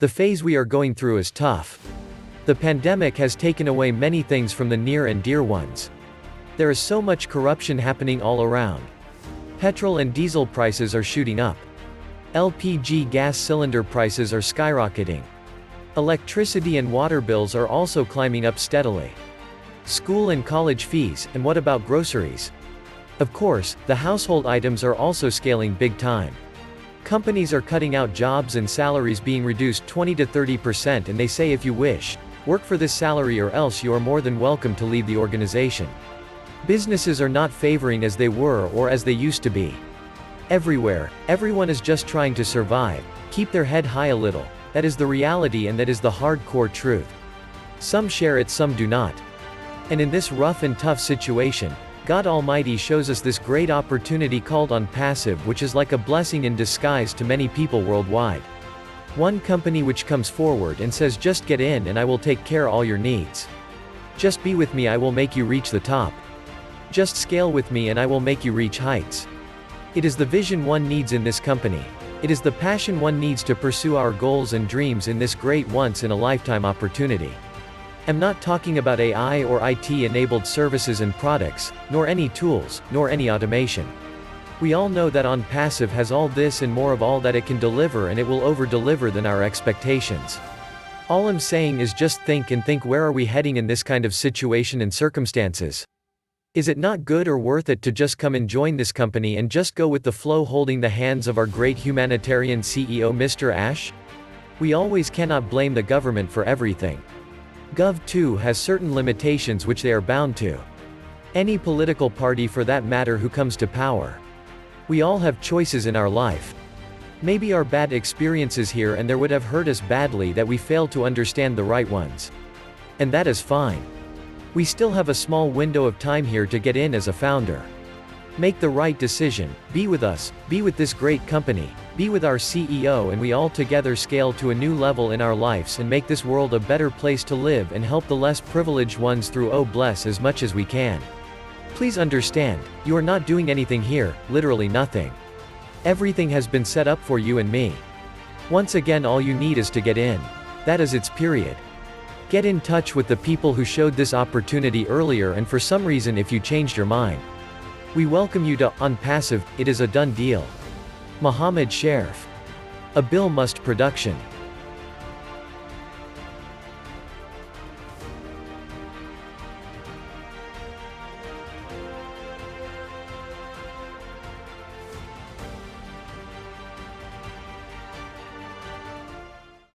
The phase we are going through is tough. The pandemic has taken away many things from the near and dear ones. There is so much corruption happening all around. Petrol and diesel prices are shooting up. LPG gas cylinder prices are skyrocketing. Electricity and water bills are also climbing up steadily. School and college fees, and what about groceries? Of course, the household items are also scaling big time. Companies are cutting out jobs and salaries being reduced 20 to 30%, and they say if you wish, work for this salary or else you are more than welcome to leave the organization. Businesses are not favoring as they were or as they used to be. Everywhere, everyone is just trying to survive, keep their head high a little. That is the reality, and that is the hardcore truth. Some share it, some do not. And in this rough and tough situation, God Almighty shows us this great opportunity called Onpassive, which is like a blessing in disguise to many people worldwide. One company which comes forward and says, just get in and I will take care all your needs. Just be with me, I will make you reach the top. Just scale with me and I will make you reach heights. It is the vision one needs in this company. It is the passion one needs to pursue our goals and dreams in this great once-in-a-lifetime opportunity. I'm not talking about AI or IT-enabled services and products, nor any tools, nor any automation. We all know that Onpassive has all this and more of all that it can deliver, and it will over-deliver than our expectations. All I'm saying is just think and think, where are we heading in this kind of situation and circumstances? Is it not good or worth it to just come and join this company and just go with the flow, holding the hands of our great humanitarian CEO Mr. Ash? We always cannot blame the government for everything. Gov too has certain limitations which they are bound to. Any political party for that matter who comes to power. We all have choices in our life. Maybe our bad experiences here and there would have hurt us badly, that we failed to understand the right ones. And that is fine. We still have a small window of time here to get in as a founder. Make the right decision, be with us, be with this great company, be with our CEO, and we all together scale to a new level in our lives and make this world a better place to live and help the less privileged ones through bless as much as we can. Please understand, you are not doing anything here, literally nothing. Everything has been set up for you and me. Once again, all you need is to get in. That is its period. Get in touch with the people who showed this opportunity earlier, and for some reason if you changed your mind. We welcome you to Onpassive. It is a done deal. Mohammed Sharef. A Bill Must production.